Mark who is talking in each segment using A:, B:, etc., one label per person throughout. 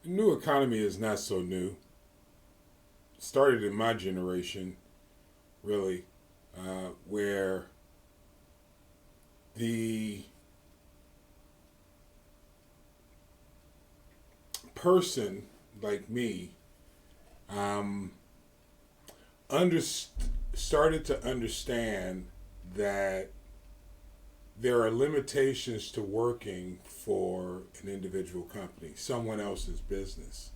A: The new economy is not so new. It started in my generation, really, where the person like me um, under, started to understand that there are limitations to working for an individual company, someone else's business.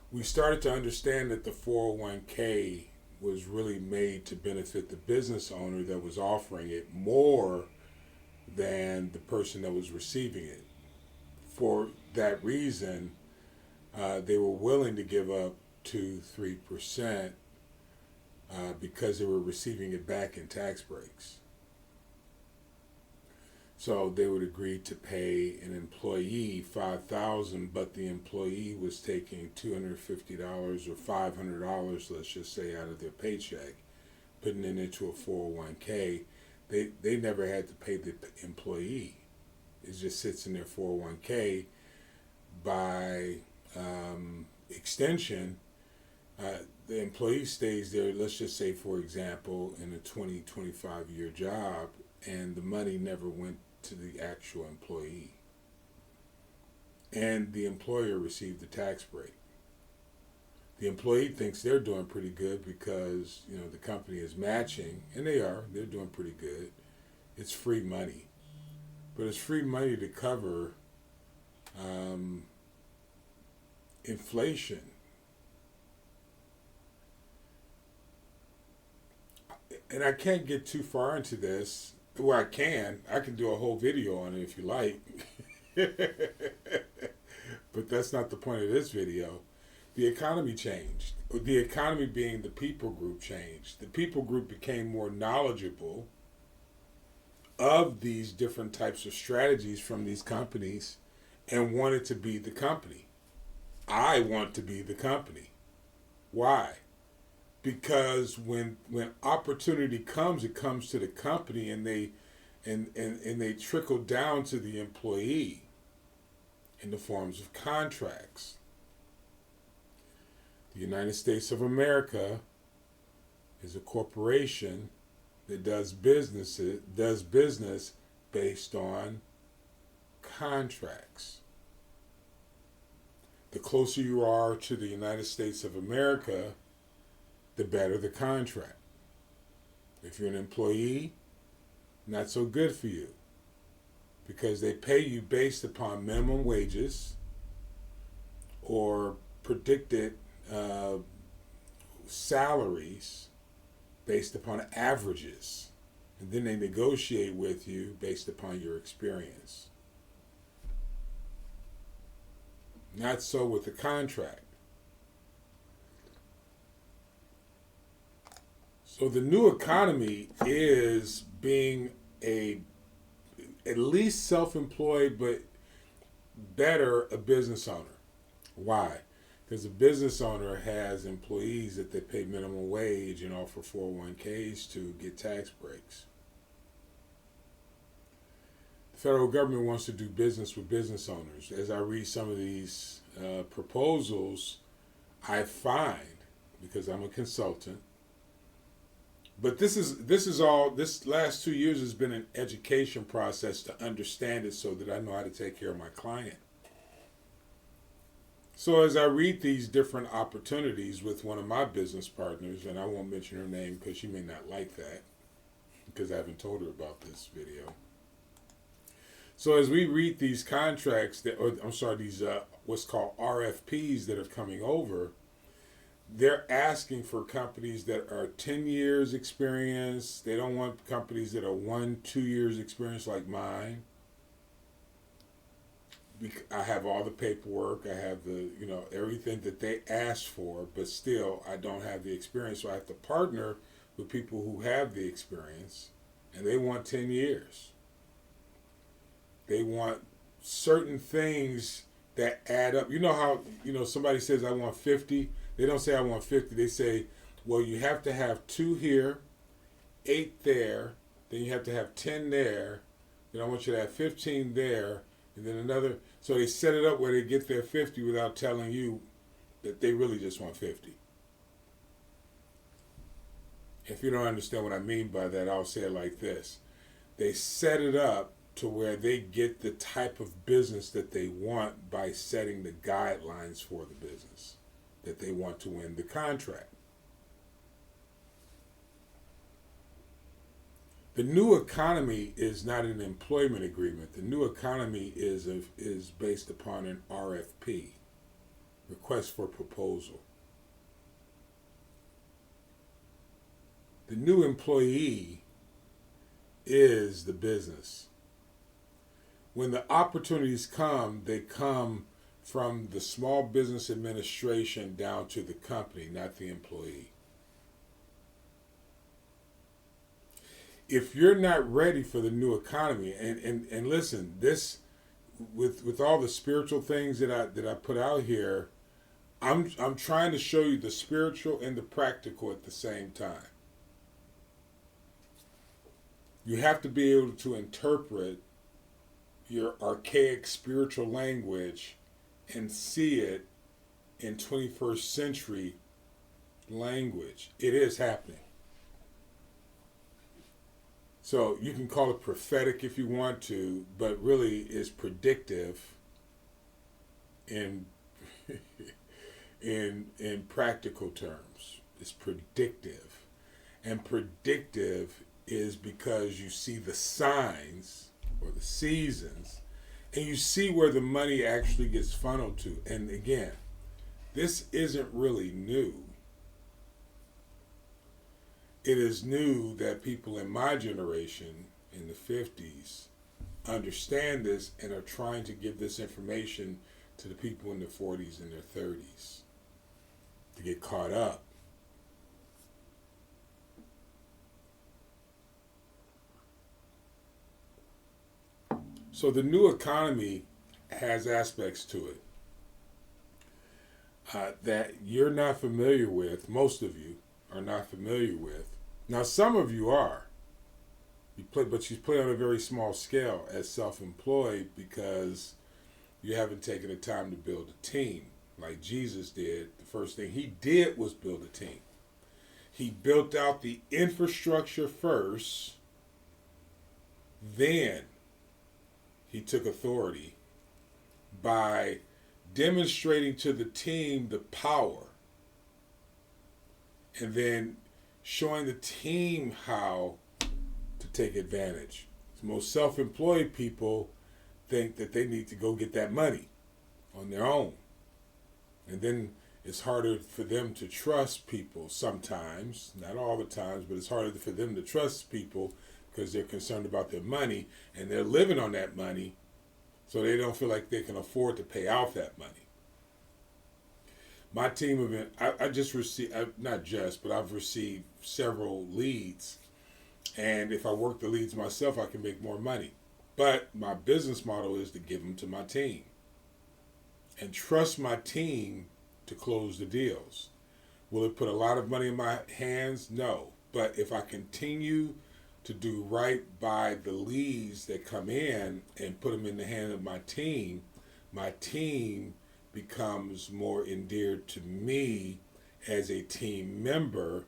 A: We started to understand that the 401k was really made to benefit the business owner that was offering it more than the person that was receiving it. For that reason, they were willing to give up 2-3% because they were receiving it back in tax breaks. So they would agree to pay an employee $5,000, but the employee was taking $250 or $500, let's just say, out of their paycheck, putting it into a 401k. They never had to pay the employee. It just sits in their 401k. By extension, the employee stays there, let's just say, for example, in a 25 year job, and the money never went to the actual employee. And the employer received the tax break. The employee thinks they're doing pretty good because, the company is matching, and they're doing pretty good. It's free money. But it's free money to cover inflation. And I can't get too far into this. Well, I can. I can do a whole video on it if you like. But that's not the point of this video. The economy changed. The economy being the people group changed. The people group became more knowledgeable of these different types of strategies from these companies and wanted to be the company. I want to be the company. Why? Because when opportunity comes, it comes to the company, and they trickle down to the employee in the forms of contracts. The United States of America is a corporation that does business based on contracts. The closer you are to the United States of America, the better the contract. If you're an employee, not so good for you, because they pay you based upon minimum wages or predicted salaries based upon averages, and then they negotiate with you based upon your experience. Not so with the contract. So the new economy is being at least self-employed, but better a business owner. Why? Because a business owner has employees that they pay minimum wage and offer 401ks to get tax breaks. The federal government wants to do business with business owners. As I read some of these proposals, I find, because I'm a consultant, but this last 2 years has been an education process to understand it so that I know how to take care of my client. So as I read these different opportunities with one of my business partners, and I won't mention her name because she may not like that, because I haven't told her about this video. So as we read these contracts, these what's called RFPs that are coming over, they're asking for companies that are 10 years experience. They don't want companies that are 1-2 years experience like mine. I have all the paperwork. I have the, everything that they asked for, but still I don't have the experience. So I have to partner with people who have the experience, and they want 10 years. They want certain things that add up. You know how, somebody says I want 50. They don't say I want 50. They say, well, you have to have 2 here, 8 there, then you have to have 10 there, then I want you to have 15 there, and then another. So they set it up where they get their 50 without telling you that they really just want 50. If you don't understand what I mean by that, I'll say it like this. They set it up to where they get the type of business that they want by setting the guidelines for the business that they want to win the contract. The new economy is not an employment agreement. The new economy is based upon an RFP, request for proposal. The new employee is the business. When the opportunities come, they come from the Small Business Administration down to the company, not the employee. If you're not ready for the new economy, and listen, this with all the spiritual things that I put out here, I'm trying to show you the spiritual and the practical at the same time. You have to be able to interpret your archaic spiritual language and see it in 21st century language. It is happening. So you can call it prophetic if you want to, but really it's predictive in in practical terms. It's predictive. And predictive is because you see the signs or the seasons and you see where the money actually gets funneled to. And again, this isn't really new. It is new that people in my generation, in the 50s, understand this and are trying to give this information to the people in their 40s and their 30s to get caught up. So the new economy has aspects to it that you're not familiar with. Most of you are not familiar with. Now, some of you are. But you play on a very small scale as self-employed because you haven't taken the time to build a team like Jesus did. The first thing he did was build a team. He built out the infrastructure first, then he took authority by demonstrating to the team the power and then showing the team how to take advantage. Most self-employed people think that they need to go get that money on their own. And then it's harder for them to trust people sometimes, not all the times, but it's harder for them to trust people because they're concerned about their money and they're living on that money, so they don't feel like they can afford to pay off that money. My team of I just received, not just, but I've received several leads. And if I work the leads myself, I can make more money. But my business model is to give them to my team and trust my team to close the deals. Will it put a lot of money in my hands? No. But if I continue to do right by the leads that come in and put them in the hand of my team becomes more endeared to me as a team member.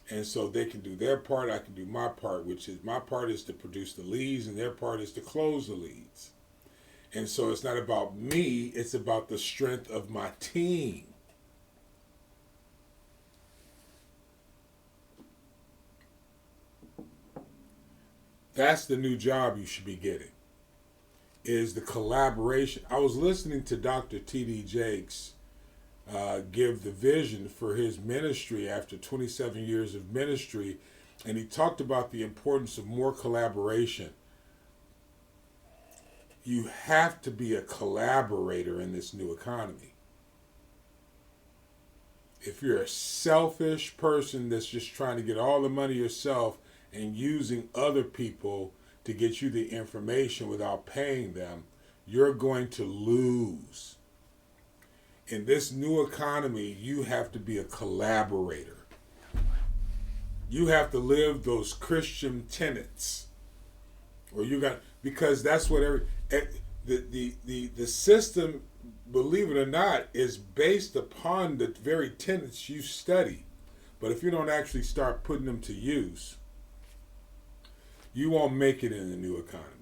A: And so they can do their part, I can do my part, which is my part is to produce the leads and their part is to close the leads. And so it's not about me, it's about the strength of my team. That's the new job you should be getting, is the collaboration. I was listening to Dr. T.D. Jakes give the vision for his ministry after 27 years of ministry, and he talked about the importance of more collaboration. You have to be a collaborator in this new economy. If you're a selfish person that's just trying to get all the money yourself and using other people to get you the information without paying them, you're going to lose. In this new economy, you have to be a collaborator. You have to live those Christian tenets. Or you got, because that's what the system, believe it or not, is based upon the very tenets you study. But if you don't actually start putting them to use, you won't make it in the new economy.